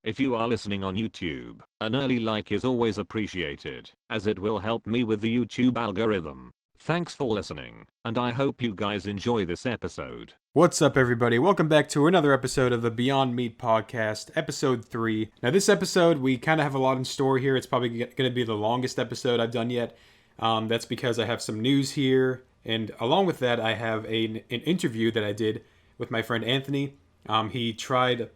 If you are listening on YouTube, an early like is always appreciated, as it will help me with the YouTube algorithm. Thanks for listening, and I hope you guys enjoy this episode. What's up, everybody? Welcome back to another episode of the Beyond Meat Podcast, episode 3. Now, this episode, we kind of have a lot in store here. It's probably going to be the longest episode I've done yet. That's because I have some news here, and along with that, I have an interview that I did with my friend Anthony. He tried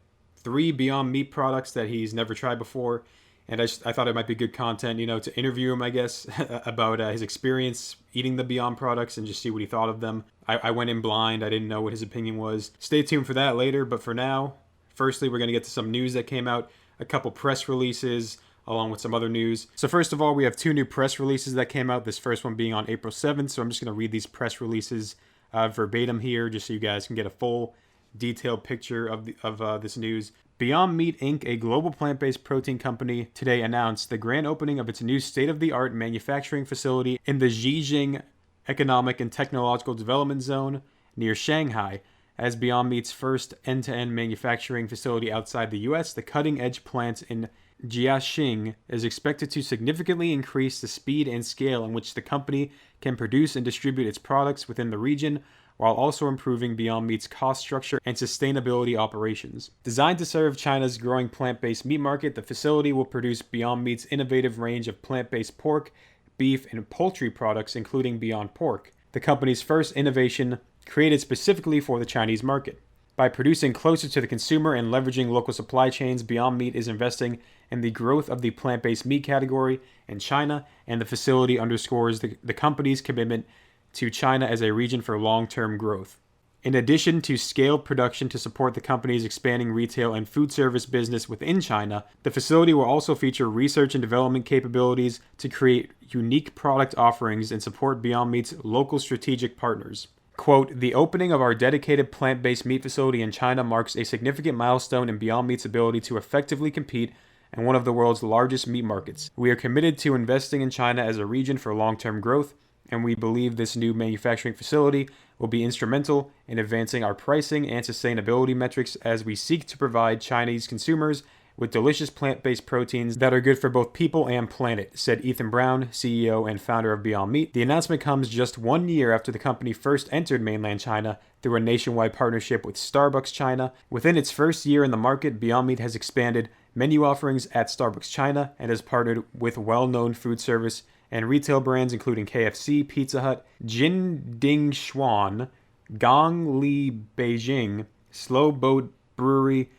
3 Beyond Meat products that he's never tried before, and I thought it might be good content, to interview him, I guess, about his experience eating the Beyond products and just see what he thought of them. I went in blind. I didn't know what his opinion was. Stay tuned for that later, but for now, firstly, we're going to get to some news that came out, a couple press releases, along with some other news. So first of all, we have 2 new press releases that came out, this first one being on April 7th, so I'm just going to read these press releases verbatim here, just so you guys can get a full, detailed picture of this news. Beyond Meat Inc., a global plant-based protein company, today announced the grand opening of its new state-of-the-art manufacturing facility in the Zhejiang Economic and Technological Development Zone near Shanghai. As Beyond Meat's first end-to-end manufacturing facility outside the U.S., the cutting-edge plant in Jiaxing is expected to significantly increase the speed and scale in which the company can produce and distribute its products within the region, while also improving Beyond Meat's cost structure and sustainability operations. Designed to serve China's growing plant-based meat market, the facility will produce Beyond Meat's innovative range of plant-based pork, beef, and poultry products, including Beyond Pork, the company's first innovation created specifically for the Chinese market. By producing closer to the consumer and leveraging local supply chains, Beyond Meat is investing in the growth of the plant-based meat category in China, and the facility underscores the company's commitment to China as a region for long-term growth. In addition to scaled production to support the company's expanding retail and food service business within China, the facility will also feature research and development capabilities to create unique product offerings and support Beyond Meat's local strategic partners. Quote, "The opening of our dedicated plant-based meat facility in China marks a significant milestone in Beyond Meat's ability to effectively compete in one of the world's largest meat markets. We are committed to investing in China as a region for long-term growth, and we believe this new manufacturing facility will be instrumental in advancing our pricing and sustainability metrics as we seek to provide Chinese consumers with delicious plant-based proteins that are good for both people and planet," said Ethan Brown, CEO and founder of Beyond Meat. The announcement comes just 1 year after the company first entered mainland China through a nationwide partnership with Starbucks China. Within its first year in the market, Beyond Meat has expanded menu offerings at Starbucks China and has partnered with well-known food service and retail brands including KFC, Pizza Hut, Jinding Xuan, Gong Li Beijing, Slow Boat Brewery,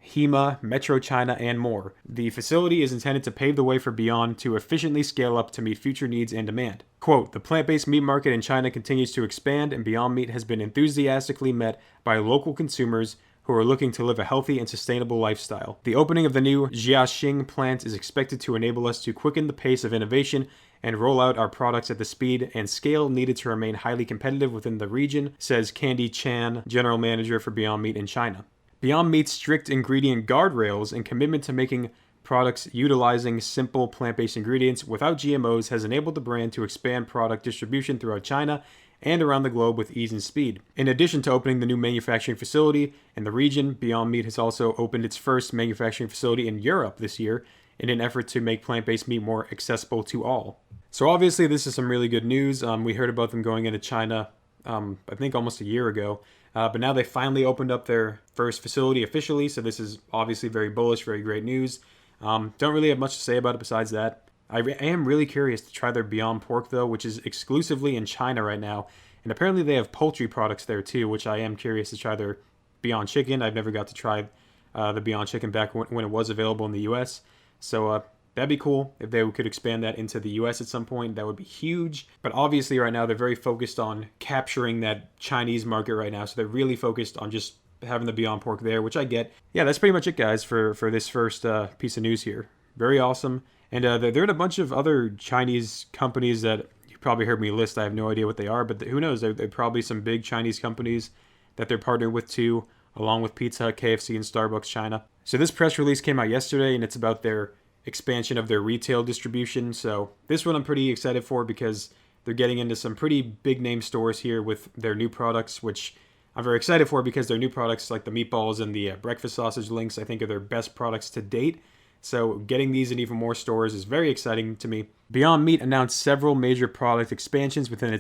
Hema, Metro China, and more. The facility is intended to pave the way for Beyond to efficiently scale up to meet future needs and demand. Quote, "The plant-based meat market in China continues to expand, and Beyond Meat has been enthusiastically met by local consumers who are looking to live a healthy and sustainable lifestyle. The opening of the new Jiaxing plant is expected to enable us to quicken the pace of innovation and roll out our products at the speed and scale needed to remain highly competitive within the region," says Candy Chan, general manager for Beyond Meat in China. Beyond Meat's strict ingredient guardrails and commitment to making products utilizing simple plant-based ingredients without GMOs has enabled the brand to expand product distribution throughout China and around the globe with ease and speed. In addition to opening the new manufacturing facility in the region, Beyond Meat has also opened its first manufacturing facility in Europe this year in an effort to make plant-based meat more accessible to all. So obviously this is some really good news. We heard about them going into China, I think almost a year ago. But now they finally opened up their first facility officially, so this is obviously very bullish, very great news. Don't really have much to say about it besides that. I am really curious to try their Beyond Pork, though, which is exclusively in China right now. And apparently they have poultry products there, too, which I am curious to try their Beyond Chicken. I've never got to try the Beyond Chicken back when it was available in the U.S. So that'd be cool if they could expand that into the U.S. at some point. That would be huge. But obviously right now they're very focused on capturing that Chinese market right now. So they're really focused on just having the Beyond Pork there, which I get. Yeah, that's pretty much it, guys, for this first piece of news here. Very awesome. And they're in a bunch of other Chinese companies that you probably heard me list. I have no idea what they are, but who knows? They're probably some big Chinese companies that they're partnered with too, along with Pizza Hut, KFC, and Starbucks China. So this press release came out yesterday, and it's about their expansion of their retail distribution. So this one I'm pretty excited for because they're getting into some pretty big name stores here with their new products, which I'm very excited for because their new products like the meatballs and the breakfast sausage links, I think, are their best products to date. So getting these in even more stores is very exciting to me. Beyond Meat announced several major product expansions within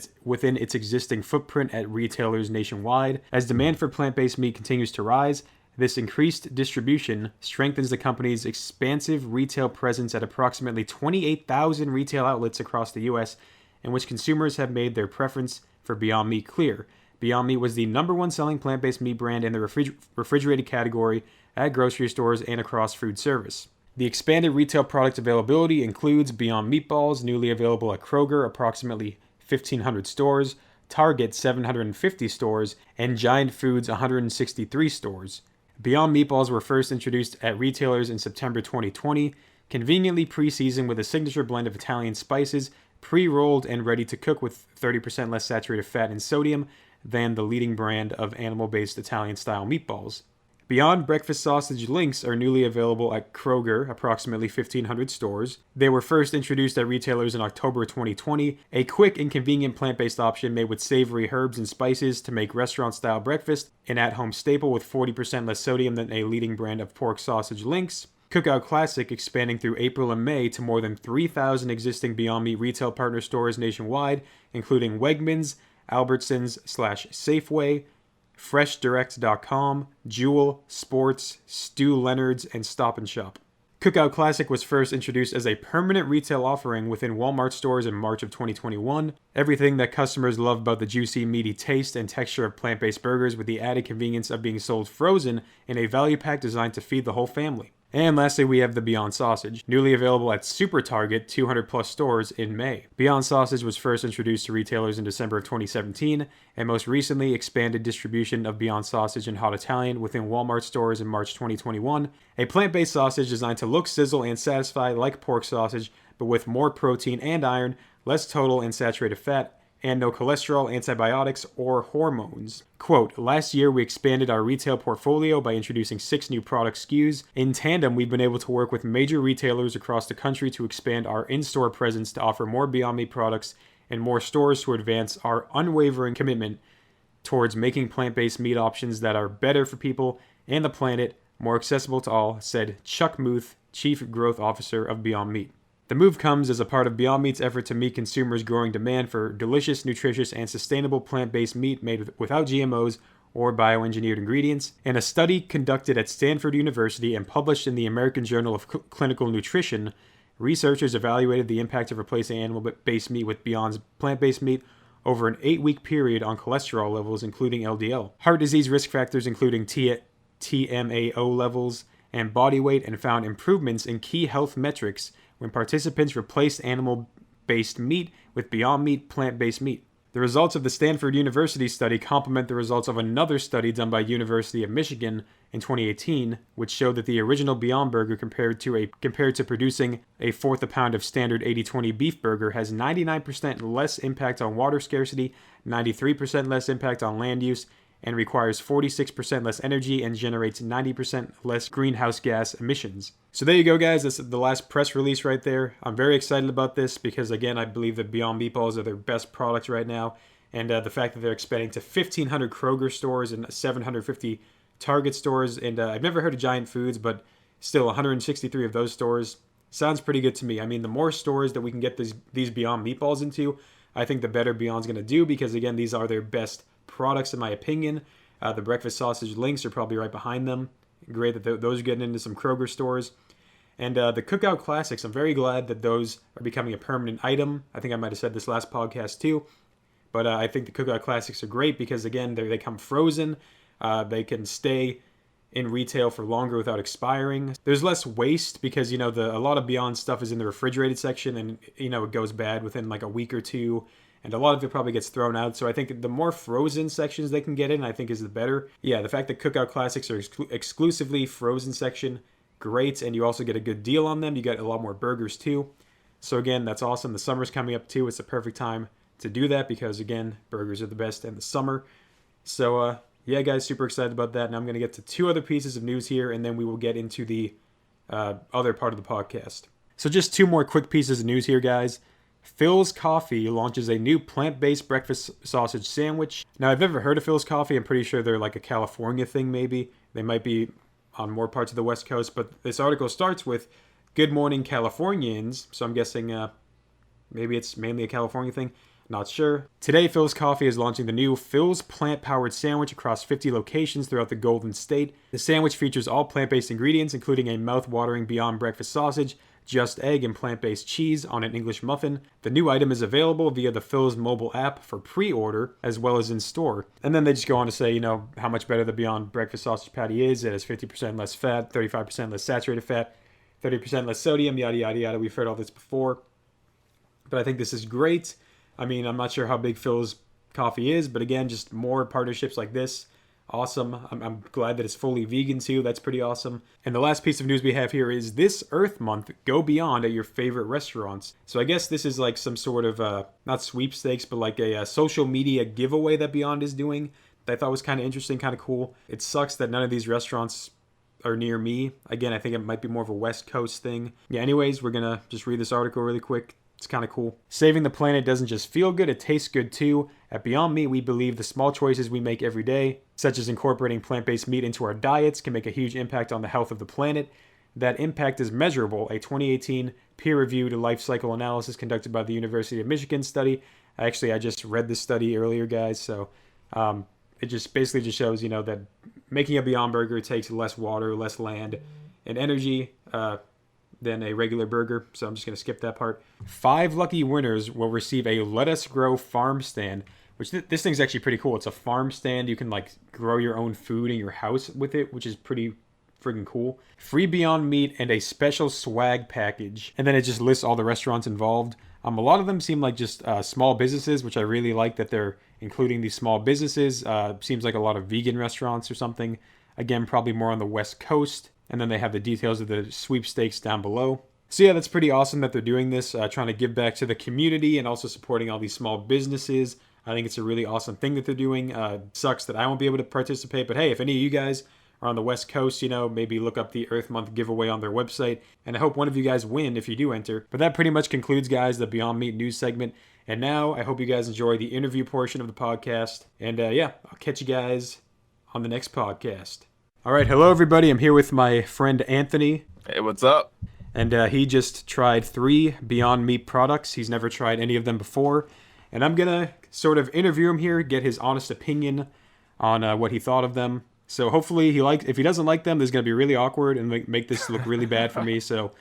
its existing footprint at retailers nationwide. As demand for plant-based meat continues to rise, this increased distribution strengthens the company's expansive retail presence at approximately 28,000 retail outlets across the U.S., in which consumers have made their preference for Beyond Meat clear. Beyond Meat was the #1 selling plant-based meat brand in the refrigerated category at grocery stores and across food service. The expanded retail product availability includes Beyond Meatballs, newly available at Kroger, approximately 1,500 stores, Target, 750 stores, and GiantFood's 163 stores. Beyond Meatballs were first introduced at retailers in September 2020, conveniently pre-seasoned with a signature blend of Italian spices, pre-rolled and ready to cook with 30% less saturated fat and sodium than the leading brand of animal-based Italian-style meatballs. Beyond breakfast sausage links are newly available at Kroger, approximately 1,500 stores. They were first introduced at retailers in October 2020, a quick and convenient plant-based option made with savory herbs and spices to make restaurant-style breakfast, an at-home staple with 40% less sodium than a leading brand of pork sausage links. Cookout Classic expanding through April and May to more than 3,000 existing Beyond Meat retail partner stores nationwide, including Wegmans, Albertsons/Safeway, FreshDirect.com, Jewel, Sports, Stu Leonard's, and Stop & Shop. Cookout Classic was first introduced as a permanent retail offering within Walmart stores in March of 2021. Everything that customers love about the juicy, meaty taste and texture of plant-based burgers with the added convenience of being sold frozen in a value pack designed to feed the whole family. And lastly, we have the Beyond Sausage, newly available at Super Target 200 plus stores in May. Beyond Sausage was first introduced to retailers in December of 2017, and most recently expanded distribution of Beyond Sausage and Hot Italian within Walmart stores in March 2021. A plant-based sausage designed to look, sizzle, and satisfy like pork sausage, but with more protein and iron, less total and saturated fat, and no cholesterol, antibiotics, or hormones. Quote, last year we expanded our retail portfolio by introducing 6 new product SKUs. In tandem, we've been able to work with major retailers across the country to expand our in-store presence to offer more Beyond Meat products and more stores to advance our unwavering commitment towards making plant-based meat options that are better for people and the planet, more accessible to all, said Chuck Muth, Chief Growth Officer of Beyond Meat. The move comes as a part of Beyond Meat's effort to meet consumers' growing demand for delicious, nutritious, and sustainable plant-based meat made without GMOs or bioengineered ingredients. In a study conducted at Stanford University and published in the American Journal of Clinical Nutrition, researchers evaluated the impact of replacing animal-based meat with Beyond's plant-based meat over an 8-week period on cholesterol levels, including LDL, heart disease risk factors including TMAO levels, and body weight, and found improvements in key health metrics when participants replaced animal-based meat with Beyond Meat plant-based meat. The results of the Stanford University study complement the results of another study done by University of Michigan in 2018, which showed that the original Beyond Burger compared to producing a fourth a pound of standard 80/20 beef burger has 99% less impact on water scarcity, 93% less impact on land use, and requires 46% less energy and generates 90% less greenhouse gas emissions. So there you go, guys. This is the last press release right there. I'm very excited about this because, again, I believe that Beyond Meatballs are their best product right now. And the fact that they're expanding to 1,500 Kroger stores and 750 Target stores. And I've never heard of GiantFoods, but still 163 of those stores. Sounds pretty good to me. I mean, the more stores that we can get these Beyond Meatballs into, I think the better Beyond's going to do because, again, these are their best products in my opinion. The breakfast sausage links are probably right behind them. Great that those are getting into some Kroger stores. And the Cookout Classics, I'm very glad that those are becoming a permanent item. I think I might have said this last podcast too. But I think the Cookout Classics are great because, again, they come frozen. They can stay in retail for longer without expiring. There's less waste because, a lot of Beyond stuff is in the refrigerated section and, it goes bad within like a week or two. And a lot of it probably gets thrown out. So I think the more frozen sections they can get in, I think is the better. Yeah, the fact that Cookout Classics are exclusively frozen section, great. And you also get a good deal on them. You get a lot more burgers too. So again, that's awesome. The summer's coming up too. It's the perfect time to do that because, again, burgers are the best in the summer. So yeah, guys, super excited about that. And I'm going to get to 2 other pieces of news here, and then we will get into the other part of the podcast. So just 2 more quick pieces of news here, guys. Phil's Coffee launches a new plant-based breakfast sausage sandwich. Now, I've never heard of Phil's Coffee. I'm pretty sure they're like a California thing, maybe. They might be on more parts of the West Coast, but this article starts with, "Good morning, Californians." So I'm guessing maybe it's mainly a California thing. Not sure. Today, Phil's Coffee is launching the new Phil's Plant-Powered Sandwich across 50 locations throughout the Golden State. The sandwich features all plant-based ingredients, including a mouth-watering Beyond Breakfast sausage, just egg, and plant-based cheese on an English muffin. The new item is available via the Phil's mobile app for pre-order, as well as in store. And then they just go on to say, how much better the Beyond Breakfast sausage patty is. It has 50% less fat, 35% less saturated fat, 30% less sodium, yada, yada, yada. We've heard all this before. But I think this is great. I mean, I'm not sure how big Phil's Coffee is, but again, just more partnerships like this. Awesome. I'm glad that it's fully vegan too. That's pretty awesome. And the last piece of news we have here is this Earth Month, go beyond at your favorite restaurants. So I guess this is like some sort of, not sweepstakes, but like a social media giveaway that Beyond is doing that I thought was kind of interesting, kind of cool. It sucks that none of these restaurants are near me. Again, I think it might be more of a West Coast thing. Yeah, anyways, we're going to just read this article really quick. It's kind of cool. Saving the planet doesn't just feel good, it tastes good too. At Beyond Meat, we believe the small choices we make every day, such as incorporating plant-based meat into our diets, can make a huge impact on the health of the planet. That impact is measurable. A 2018 peer-reviewed life cycle analysis conducted by the University of Michigan study. I just read this study earlier, guys, so it just basically just shows, that making a Beyond Burger takes less water, less land, and energy than a regular burger, so I'm just going to skip that part. 5 lucky winners will receive a Let Us Grow farm stand, which this thing's actually pretty cool. It's a farm stand. You can like grow your own food in your house with it, which is pretty friggin' cool. Free Beyond Meat and a special swag package. And then it just lists all the restaurants involved. A lot of them seem like just small businesses, which I really like that they're including these small businesses. Seems like a lot of vegan restaurants or something. Again, probably more on the West Coast. And then they have the details of the sweepstakes down below. So yeah, that's pretty awesome that they're doing this, trying to give back to the community and also supporting all these small businesses. I think it's a really awesome thing that they're doing. Sucks that I won't be able to participate, but hey, if any of you guys are on the West Coast, maybe look up the Earth Month giveaway on their website, and I hope one of you guys win if you do enter. But that pretty much concludes, guys, the Beyond Meat news segment. And now I hope you guys enjoy the interview portion of the podcast. And I'll catch you guys on the next podcast. All right, hello everybody. I'm here with my friend Anthony. Hey, what's up? And he just tried 3 Beyond Meat products. He's never tried any of them before. And I'm going to sort of interview him here, get his honest opinion on what he thought of them. So hopefully if he doesn't like them, this is going to be really awkward and make this look really bad for me. So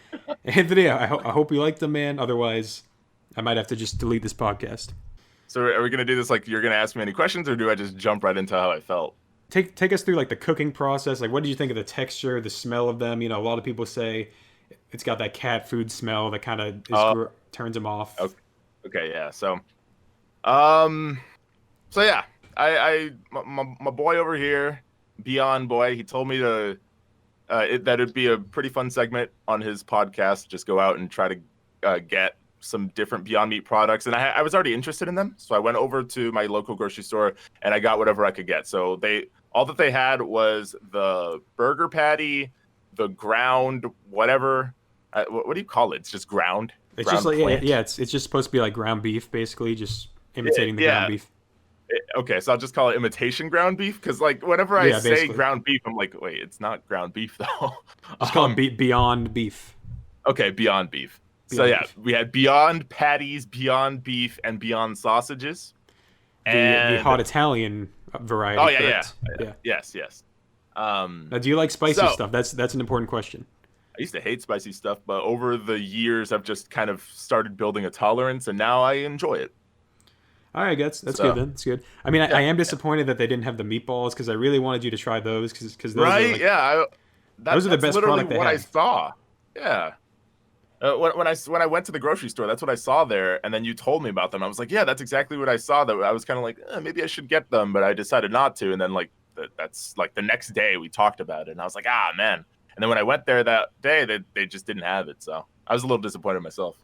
Anthony, I hope you like them, man. Otherwise, I might have to just delete this podcast. So are we going to do this like you're going to ask me any questions, or do I just jump right into how I felt? Take us through like the cooking process. Like, what did you think of the texture, the smell of them? A lot of people say it's got that cat food smell that kind of turns them off. Okay, yeah. So yeah, my boy over here, Beyond Boy, he told me that it'd be a pretty fun segment on his podcast. Just go out and try to get some different Beyond Meat products, and I was already interested in them, so I went over to my local grocery store and I got whatever I could get. So all that they had was the burger patty, the ground whatever. What do you call it? It's just ground. It's just like it's just supposed to be like ground beef, basically, just imitating the ground beef. Okay, so I'll just call it imitation ground beef, because like whenever I say basically ground beef, I'm like, wait, it's not ground beef though. Just call it Beyond Beef. Okay, Beyond Beef. So yeah, we had Beyond Patties, Beyond Beef, and Beyond Sausages. The hot Italian variety. Oh yeah. Yes. Now, do you like spicy stuff? That's an important question. I used to hate spicy stuff, but over the years, I've just kind of started building a tolerance, and now I enjoy it. All right, that's good then. That's good. I mean, I am disappointed that they didn't have the meatballs, because I really wanted you to try those, because those right, are those are the best product they have. I saw. Yeah. When I went to the grocery store, that's what I saw there, and then you told me about them. I was like, yeah, that's exactly what I saw. That I was kind of like, maybe I should get them, but I decided not to. And then that's like the next day we talked about it, and I was like, man. And then when I went there that day, they just didn't have it, so I was a little disappointed myself.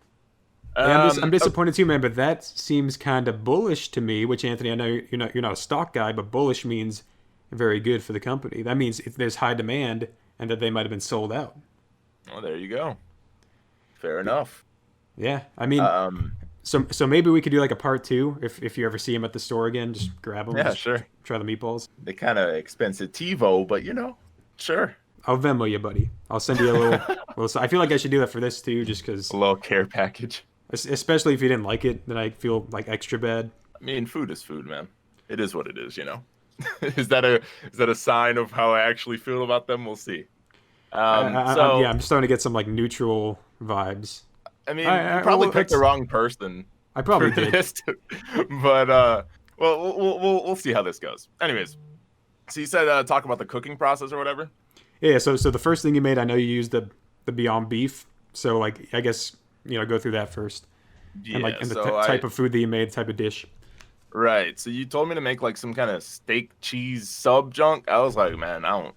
Yeah, I'm disappointed too, man. But that seems kind of bullish to me. Which, Anthony, I know you're not a stock guy, but bullish means very good for the company. That means if there's high demand and that they might have been sold out. Oh, there you go. Fair enough. Yeah, I mean, So maybe we could do like a part 2 if you ever see him at the store again. Just grab him. Yeah, just sure. Try the meatballs. They kind of expensive TiVo, but sure. I'll Venmo you, buddy. I'll send you a little. I feel like I should do that for this too, just because. A little care package. Especially if you didn't like it, then I feel like extra bad. I mean, food is food, man. It is what it is, Is that a sign of how I actually feel about them? We'll see. I'm starting to get some like neutral vibes. I mean, you probably picked the wrong person. I probably did. But we'll see how this goes. Anyways, so you said talk about the cooking process or whatever. Yeah. So the first thing you made, I know you used the Beyond Beef. So like I guess go through that first. Yeah. And like the type of food that you made, type of dish. Right. So you told me to make like some kind of steak cheese sub junk. I was like, man, I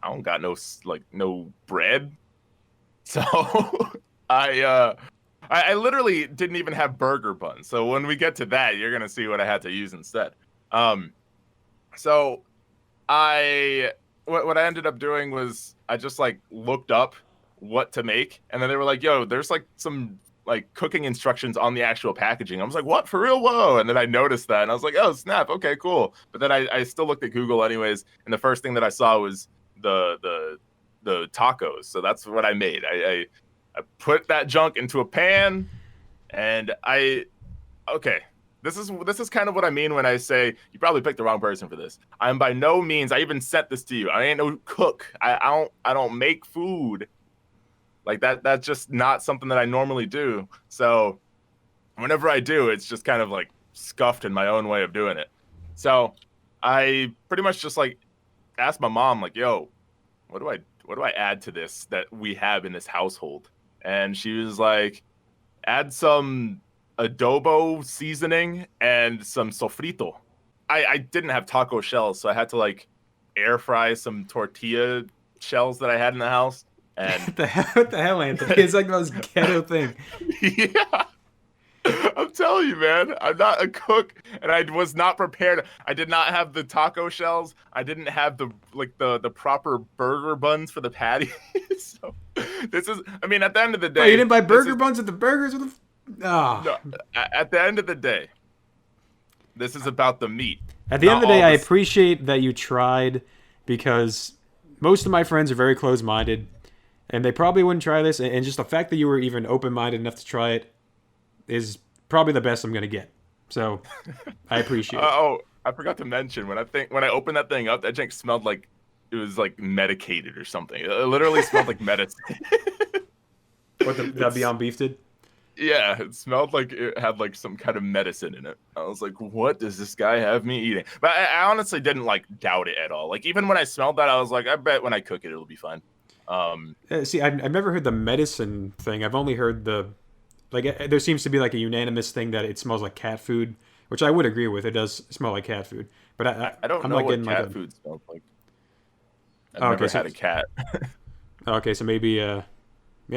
don't got no bread. So I literally didn't even have burger buns. So when we get to that, you're gonna see what I had to use instead. So what I ended up doing was I just like looked up what to make, and then they were like, yo, there's like some like cooking instructions on the actual packaging. I was like, what, for real? Whoa. And then I noticed that and I was like, oh snap, okay, cool. But then I still looked at Google anyways, and the first thing that I saw was the tacos. So that's what I made. I put that junk into a pan, and this is kind of what I mean when I say you probably picked the wrong person for this. I'm by no means, I even sent this to you, I ain't no cook. I don't make food. Like that's just not something that I normally do. So whenever I do, it's just kind of like scuffed in my own way of doing it. So I pretty much just like asked my mom, like, yo, what do I add to this that we have in this household? And she was like, add some adobo seasoning and some sofrito. I didn't have taco shells, so I had to like air fry some tortilla shells that I had in the house. And what the hell, Anthony? It's like the most ghetto thing. Yeah. I'm telling you, man, I'm not a cook, and I was not prepared. I did not have the taco shells. I didn't have the proper burger buns for the patties. So this is, I mean, at the end of the day, you didn't buy burger buns at the burgers? No, at the end of the day, this is about the meat. At the end of the day, I appreciate that you tried, because most of my friends are very close-minded, and they probably wouldn't try this. And just the fact that you were even open-minded enough to try it is probably the best I'm going to get. So I appreciate it. Oh, I forgot to mention, when I opened that thing up, that drink smelled like it was like medicated or something. It literally smelled like medicine. What the Beyond Beef did? Yeah, it smelled like it had like some kind of medicine in it. I was like, what does this guy have me eating? But I honestly didn't like doubt it at all. Like even when I smelled that, I was like, I bet when I cook it, it'll be fine. See, I've never heard the medicine thing. I've only heard there seems to be like a unanimous thing that it smells like cat food, which I would agree with. It does smell like cat food. But I don't know what cat food smells like. I've never had a cat. Okay, so maybe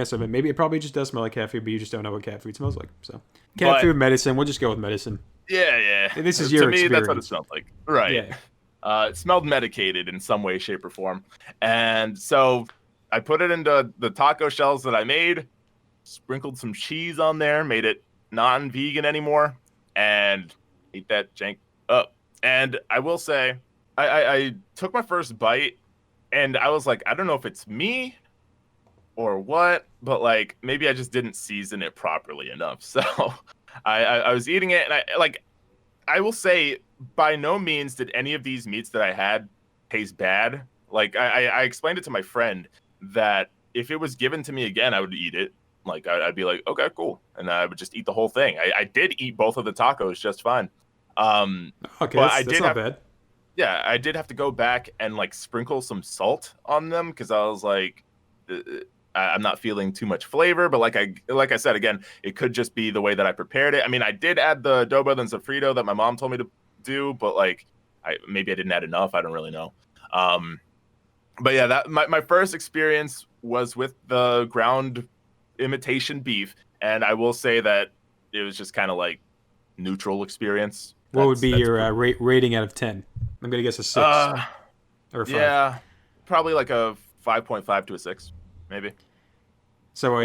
so maybe it probably just does smell like cat food, but you just don't know what cat food smells like. So cat food, medicine. We'll just go with medicine. Yeah. This is your experience. To me, that's what it smelled like. Right. Yeah. It smelled medicated in some way, shape, or form. And so I put it into the taco shells that I made, sprinkled some cheese on there, made it non-vegan anymore, and ate that jank up. And I will say, I took my first bite, and I was like, I don't know if it's me or what, but like maybe I just didn't season it properly enough. So I was eating it, and I will say, by no means did any of these meats that I had taste bad. Like I explained it to my friend that if it was given to me again, I would eat it. Like I'd be like, okay, cool, and I would just eat the whole thing. I did eat both of the tacos just fine. Okay, that's not bad. Yeah, I did have to go back and like sprinkle some salt on them because I was like, I'm not feeling too much flavor. But like I said again, it could just be the way that I prepared it. I mean, I did add the adobo and sofrito that my mom told me to do, but like maybe I didn't add enough. I don't really know. But yeah, that my first experience was with the ground imitation beef, and I will say that it was just kind of like neutral experience. What would be your rating out of 10? I'm gonna guess a 6 or 5. Yeah, probably like a 5.5 to a 6, maybe. So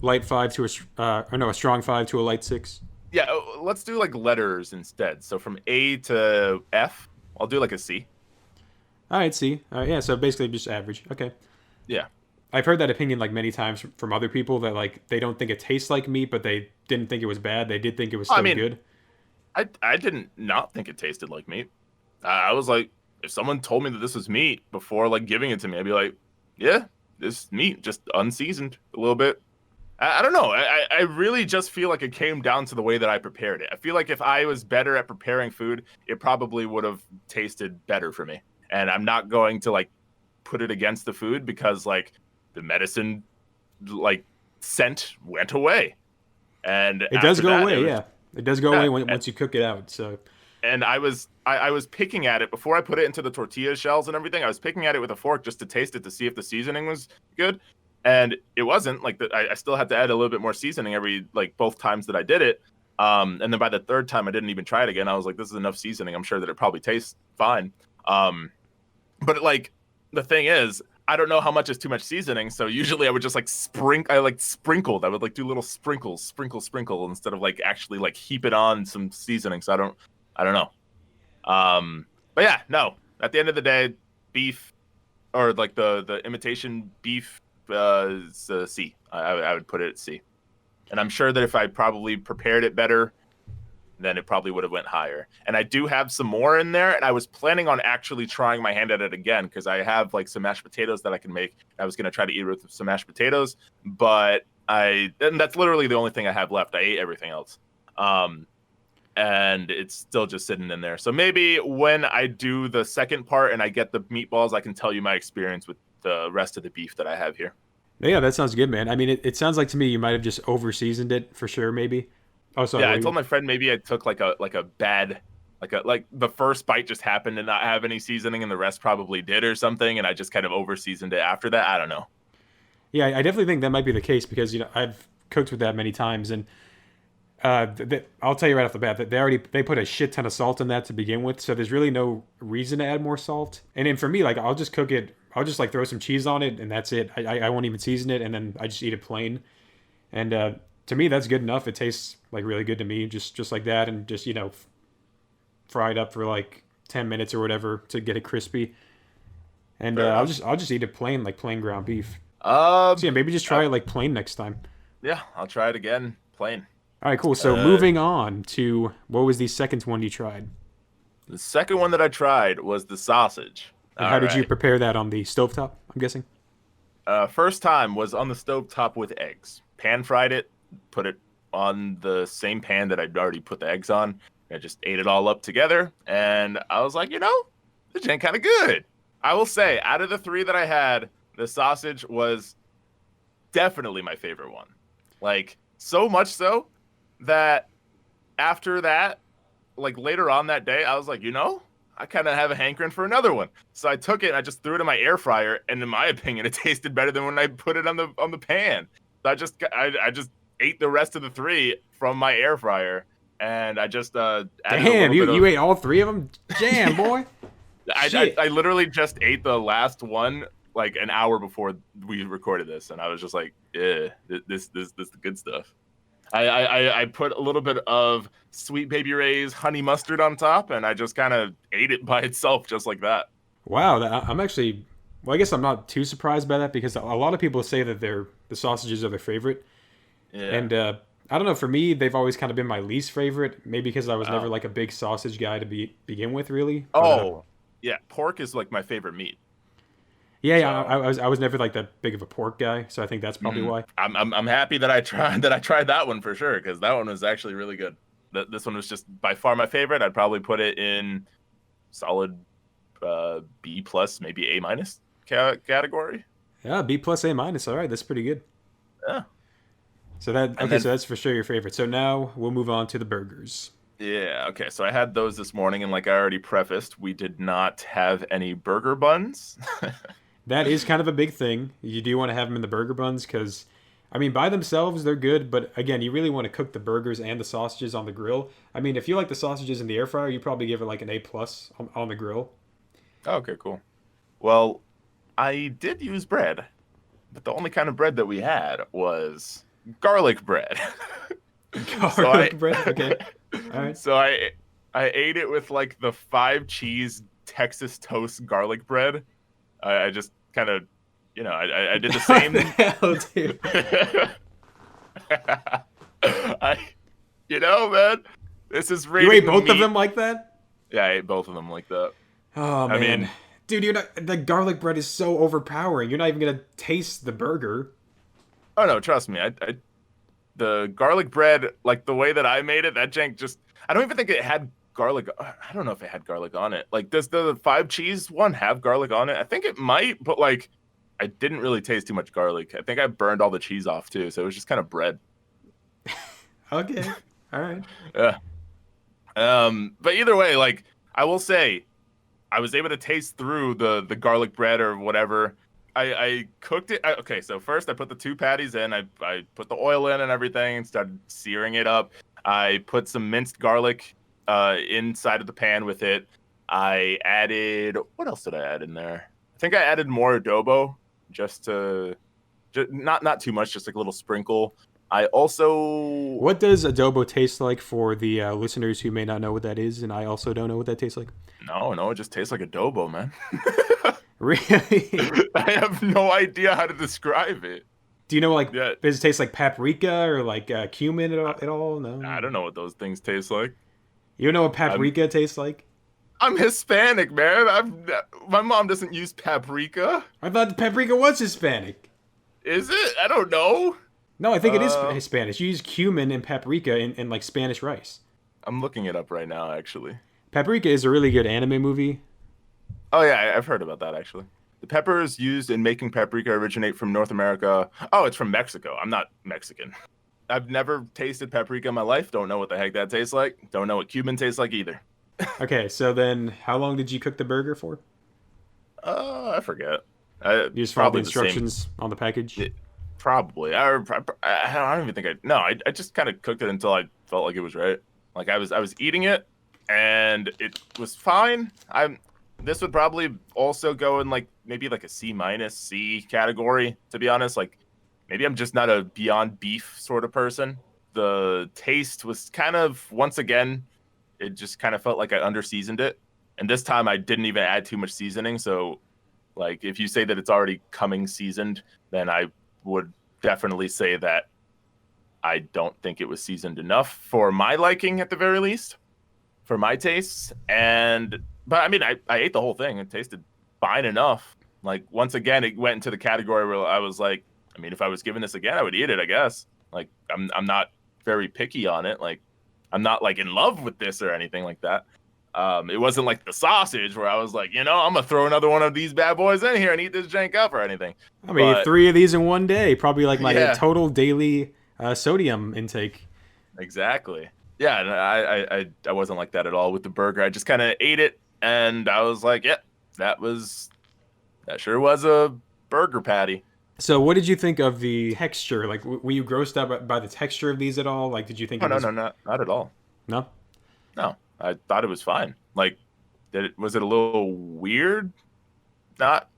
light 5 to a strong 5 to a light 6. Yeah, let's do like letters instead. So from A to F, I'll do like a C. All right, C. Yeah, so basically just average. Okay. Yeah. I've heard that opinion like many times from other people that like they don't think it tastes like meat, but they didn't think it was bad. They did think it was I still mean, good. I didn't not think it tasted like meat. I was like, if someone told me that this was meat before like giving it to me, I'd be like, yeah, this is meat, just unseasoned a little bit. I don't know. I really just feel like it came down to the way that I prepared it. I feel like if I was better at preparing food, it probably would have tasted better for me. And I'm not going to like put it against the food because like the medicine like scent went away. And It does go away, was, yeah. It does go away once you cook it out. So and I was picking at it before I put it into the tortilla shells and everything. I was picking at it with a fork just to taste it to see if the seasoning was good, and it wasn't. Like I still had to add a little bit more seasoning every like both times that I did it. And then by the third time, I didn't even try it again. I was like, this is enough seasoning. I'm sure that it probably tastes fine. But like the thing is, I don't know how much is too much seasoning. So usually I would just like sprinkled. I would like do little sprinkle instead of like actually like heap it on some seasoning. So I don't know. But yeah, no. At the end of the day, beef or like the imitation beef is a C. I would put it at C. And I'm sure that if I probably prepared it better, then it probably would have went higher. And I do have some more in there, and I was planning on actually trying my hand at it again because I have like some mashed potatoes that I can make. I was gonna try to eat it with some mashed potatoes, but and that's literally the only thing I have left. I ate everything else. And it's still just sitting in there. So maybe when I do the second part and I get the meatballs, I can tell you my experience with the rest of the beef that I have here. yeah, that sounds good, man. I mean, it sounds like to me you might have just over seasoned it for sure, maybe. Oh, sorry. Yeah, I told my friend maybe I took like a bad like the first bite just happened to not have any seasoning and the rest probably did or something, and I just kind of over seasoned it after that. I don't know. Yeah, I definitely think that might be the case because I've cooked with that many times, and I'll tell you right off the bat that they put a shit ton of salt in that to begin with, so there's really no reason to add more salt. And then for me, like I'll just cook it. I'll just like throw some cheese on it, and that's it. I won't even season it, and then I just eat it plain. And to me, that's good enough. It tastes like really good to me, just like that, and just fry it up for like 10 minutes or whatever to get it crispy. And I'll just eat it plain, like plain ground beef. So yeah, maybe just try it like plain next time. Yeah, I'll try it again, plain. All right, cool. So moving on to what was the second one you tried? The second one that I tried was the sausage. And how did you prepare that on the stovetop, I'm guessing? First time was on the stovetop with eggs. Pan fried it, put it on the same pan that I'd already put the eggs on. I just ate it all up together, and I was like, this ain't kind of good. I will say, out of the three that I had, the sausage was definitely my favorite one. Like, so much so that after that, like later on that day, I was like, I kind of have a hankering for another one. So I took it and I just threw it in my air fryer, and in my opinion, it tasted better than when I put it on the pan. So I just ate the rest of the three from my air fryer, and I just added damn, you ate all three of them? Damn, boy. I literally just ate the last one like an hour before we recorded this, and I was just like, yeah, this is the good stuff. I put a little bit of Sweet Baby Ray's honey mustard on top, and I just kind of ate it by itself just like that. Wow, I'm actually... Well, I guess I'm not too surprised by that because a lot of people say that the sausages are their favorite. Yeah. And I don't know, for me, they've always kind of been my least favorite, maybe because I was never like a big sausage guy to begin with, really. But, yeah, pork is like my favorite meat. Yeah, I was never like that big of a pork guy, so I think that's probably why. I'm happy that I tried that one for sure because that one was actually really good. This one was just by far my favorite. I'd probably put it in solid B plus, maybe A minus category. Yeah, B plus A minus. All right, that's pretty good. Yeah. So that's for sure your favorite. So now we'll move on to the burgers. Yeah, okay. So I had those this morning, and like I already prefaced, we did not have any burger buns. That is kind of a big thing. You do want to have them in the burger buns because, I mean, by themselves, they're good. But again, you really want to cook the burgers and the sausages on the grill. I mean, if you like the sausages in the air fryer, you probably give it like an A plus on the grill. Okay, cool. Well, I did use bread, but the only kind of bread that we had was garlic bread. Garlic bread. Okay. All right. So I ate it with like the 5-cheese Texas toast garlic bread. I just kind of, I did the What same. the hell, dude? I, man, this is You rating ate the both of meat. them like that? Yeah, I ate both of them like that. Oh I man, mean, dude, you're not. The garlic bread is so overpowering. You're not even gonna taste the burger. oh no, trust me. The garlic bread, like the way that I made it, that jank just. I don't even think it had garlic. I don't know if it had garlic on it. Like, does the 5-cheese one have garlic on it? I think it might, but like, I didn't really taste too much garlic. I think I burned all the cheese off too, so it was just kind of bread. Okay, all right. Yeah. But either way, like I will say, I was able to taste through the garlic bread or whatever. I cooked it. Okay, so first I put the 2 patties in. I put the oil in and everything and started searing it up. I put some minced garlic inside of the pan with it. I added, what else did I add in there? I think I added more adobo just not too much, just like a little sprinkle. I also What does adobo taste like for the listeners who may not know what that is, and I also don't know what that tastes like? no, it just tastes like adobo, man. Really? I have no idea how to describe it. Do you know like Yeah, does it taste like paprika or like cumin at all? No. I don't know what those things taste like. You know what I'm paprika tastes like? I'm Hispanic, man. My mom doesn't use paprika. I thought paprika was Hispanic. Is it? I don't know. No, I think it is Uh, Spanish. You use cumin and paprika in like Spanish rice. I'm looking it up right now, actually. Paprika is a really good anime movie. Oh yeah, I've heard about that actually. The peppers used in making paprika originate from North America. Oh, it's from Mexico. I'm not Mexican. I've never tasted paprika in my life. Don't know what the heck that tastes like. Don't know what cumin tastes like either. Okay, so then how long did you cook the burger for? I forget. You just followed the Probably the same. instructions on the package? Probably. I don't even think No, I just kind of cooked it until I felt like it was right. Like I was eating it, and it was fine. This would probably also go in like maybe like a C minus C category. To be honest, like maybe I'm just not a Beyond Beef sort of person. The taste was kind of, once again, it just kind of felt like I underseasoned it, and this time I didn't even add too much seasoning. So, like if you say that it's already coming seasoned, then I would definitely say that I don't think it was seasoned enough for my liking, at the very least, for my tastes. But I mean, I ate the whole thing. It tasted fine enough. Like, once again, it went into the category where I was like, I mean, if I was given this again, I would eat it, I guess. Like, I'm not very picky on it. Like, I'm not like in love with this or anything like that. It wasn't like the sausage where I was like, I'm gonna throw another one of these bad boys in here and eat this jank up or anything. I mean, But 3 of these in one day, probably like my Yeah. total daily sodium intake. Exactly. Yeah, and I wasn't like that at all with the burger. I just kind of ate it, and I was like, "Yep, that sure was a burger patty." So, what did you think of the texture? Like, were you grossed out by the texture of these at all? Like, did you think Oh it no, was... no, not at all. No? No, I thought it was fine. Like, was it a little weird? Not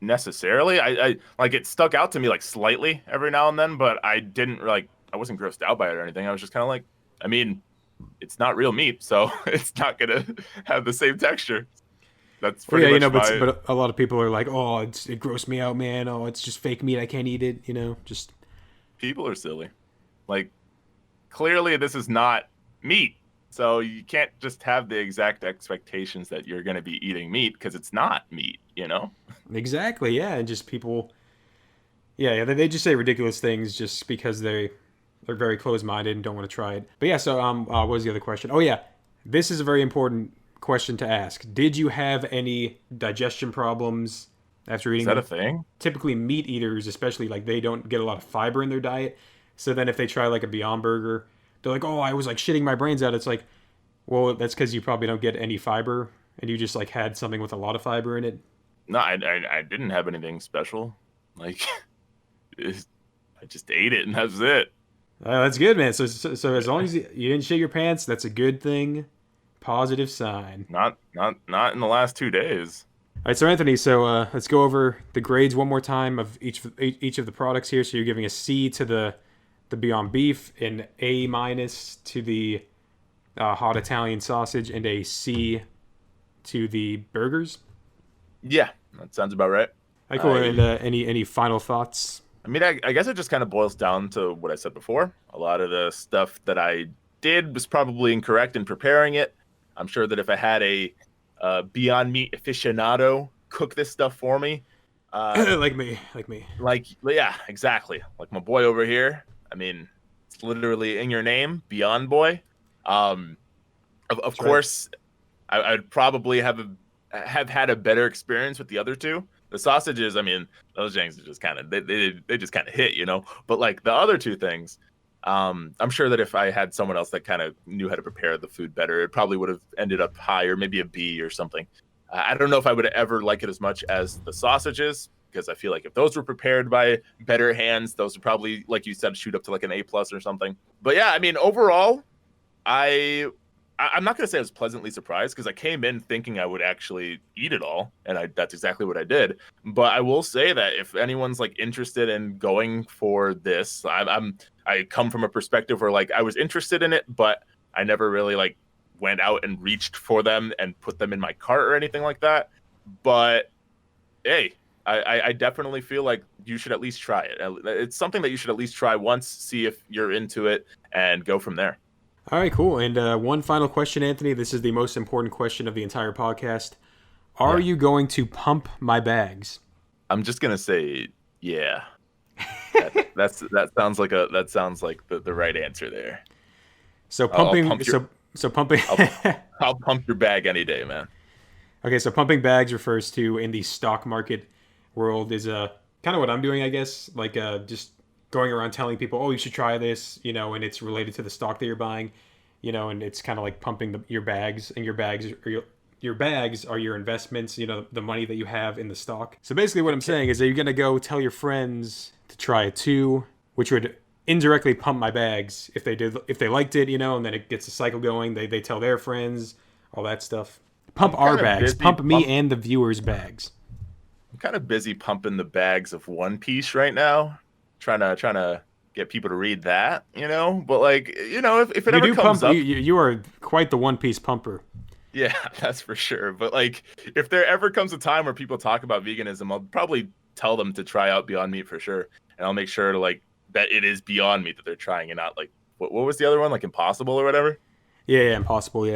necessarily. I like, it stuck out to me like slightly every now and then, but I didn't like. I wasn't grossed out by it or anything. I was just kind of like, I mean, it's not real meat, so it's not gonna have the same texture. That's Well, pretty yeah, much my. but a lot of people are like, oh, it grossed me out, man. Oh, it's just fake meat. I can't eat it. Just... People are silly. Like, clearly this is not meat, so you can't just have the exact expectations that you're gonna be eating meat, because it's not meat. Exactly, yeah. And just people... Yeah, they just say ridiculous things just because they're very closed-minded and don't want to try it. But yeah, so what was the other question? Oh yeah, this is a very important question to ask. Did you have any digestion problems after eating Is that them? a thing? Typically, meat eaters, especially, like they don't get a lot of fiber in their diet. So then if they try like a Beyond Burger, they're like, "Oh, I was like shitting my brains out." It's like, well, that's because you probably don't get any fiber, and you just like had something with a lot of fiber in it. No, I didn't have anything special. Like, I just ate it and that's it. That's good, man. So as long as you didn't shit your pants, that's a good thing. Positive sign. Not in the last 2 days. All right, so Anthony, let's go over the grades one more time of each of the products here. So you're giving a C to the the Beyond Beef, an A- to the hot Italian sausage, and a C to the burgers. Yeah, that sounds about right. Right, cool. And any final thoughts? I mean, I guess it just kind of boils down to what I said before. A lot of the stuff that I did was probably incorrect in preparing it. I'm sure that if I had a Beyond Meat aficionado cook this stuff for me, like me. Yeah, exactly. Like my boy over here. I mean, it's literally in your name, Beyond Boy. Of course, right. I'd probably have had a better experience with the other two. The sausages, I mean, those things are just kind of they just kind of hit, you know. But like the other two things, I'm sure that if I had someone else that kind of knew how to prepare the food better, it probably would have ended up higher, maybe a B or something. I don't know if I would ever like it as much as the sausages, because I feel like if those were prepared by better hands, those would probably, like you said, shoot up to like an A+ or something. But yeah, I mean, overall, I'm not going to say I was pleasantly surprised, because I came in thinking I would actually eat it all, and that's exactly what I did. But I will say that if anyone's like interested in going for this, I come from a perspective where like I was interested in it, but I never really like went out and reached for them and put them in my cart or anything like that. But hey, I definitely feel like you should at least try it. It's something that you should at least try once, see if you're into it, and go from there. All right, cool. And one final question, Anthony. This is the most important question of the entire podcast. Are you going to pump my bags? I'm just gonna say, yeah. That sounds like the right answer there. So pumping. Pumping. I'll pump your bag any day, man. Okay, so pumping bags refers to, in the stock market world, is kind of what I'm doing, I guess. Like just going around telling people, oh, you should try this, you know, and it's related to the stock that you're buying, you know, and it's kind of like pumping your bags, and your bags are your investments, you know, the money that you have in the stock. So basically what I'm saying is that you're going to go tell your friends to try it too, which would indirectly pump my bags if they liked it, you know, and then it gets a cycle going. They tell their friends, all that stuff. Pump our bags, pump me and the viewers' bags. I'm kind of busy pumping the bags of One Piece right now. Trying to get people to read that, you know, but like, you know, if it ever comes up, you are quite the One Piece pumper. Yeah, that's for sure. But like, if there ever comes a time where people talk about veganism, I'll probably tell them to try out Beyond Meat for sure, and I'll make sure to like that it is Beyond Meat that they're trying, and not like what was the other one, like Impossible or whatever. Yeah, Impossible.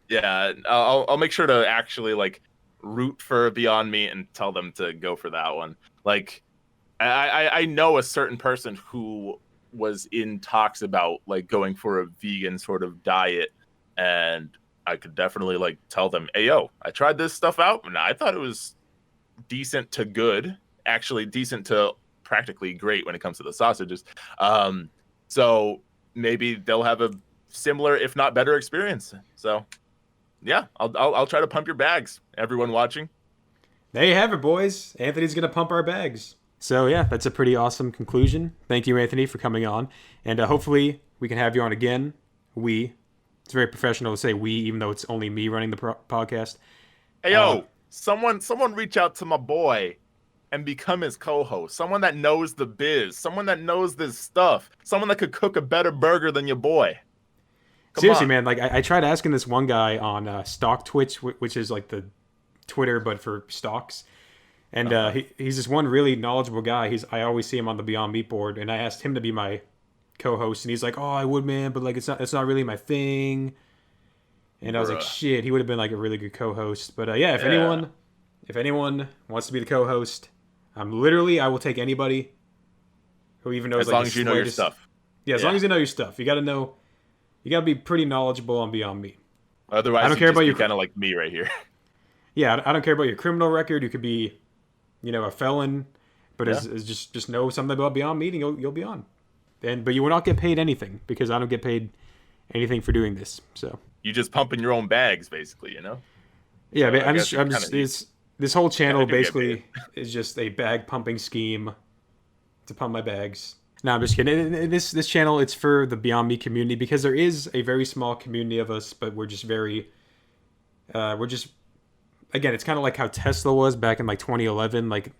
Yeah. I'll make sure to actually like root for Beyond Meat and tell them to go for that one. Like, I know a certain person who was in talks about like going for a vegan sort of diet, and I could definitely like tell them, hey, yo, I tried this stuff out and I thought it was decent to good, actually decent to practically great when it comes to the sausages. So maybe they'll have a similar, if not better, experience. So yeah, I'll try to pump your bags, everyone watching. There you have it, boys. Anthony's gonna pump our bags. So yeah, that's a pretty awesome conclusion. Thank you, Anthony, for coming on, and hopefully we can have you on again. It's very professional to say we, even though it's only me running the podcast. Hey yo, someone reach out to my boy and become his co-host. Someone that knows the biz, someone that knows this stuff, someone that could cook a better burger than your boy. Seriously, man, like I tried asking this one guy on Stock Twitch, which is like the Twitter but for stocks. And he's this one really knowledgeable guy. I always see him on the Beyond Meat board, and I asked him to be my co-host, and he's like, "Oh, I would, man, but like it's not really my thing." And I was like, "Shit, he would have been like a really good co-host." But yeah, if anyone wants to be the co-host, I will take anybody who even knows. As long as you know your stuff. Yeah, as long as you know your stuff. You got to be pretty knowledgeable on Beyond Meat. Otherwise, I don't care about you. Kind of like me right here. Yeah, I don't care about your criminal record. You could be, you know, a felon, but just know something about Beyond Meat, and you'll be on. But you will not get paid anything, because I don't get paid anything for doing this. So you just pumping your own bags, basically, you know. Yeah, so this whole channel basically is just a bag pumping scheme to pump my bags. No, I'm just kidding. This channel, it's for the Beyond Meat community, because there is a very small community of us, but we're just again, it's kind of like how Tesla was back in like 2011. Like,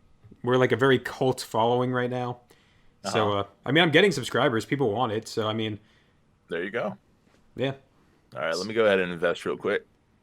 we're like a very cult following right now. So, I mean, I'm getting subscribers. People want it. So, I mean, There you go. yeah. All right, let me go ahead and invest real quick.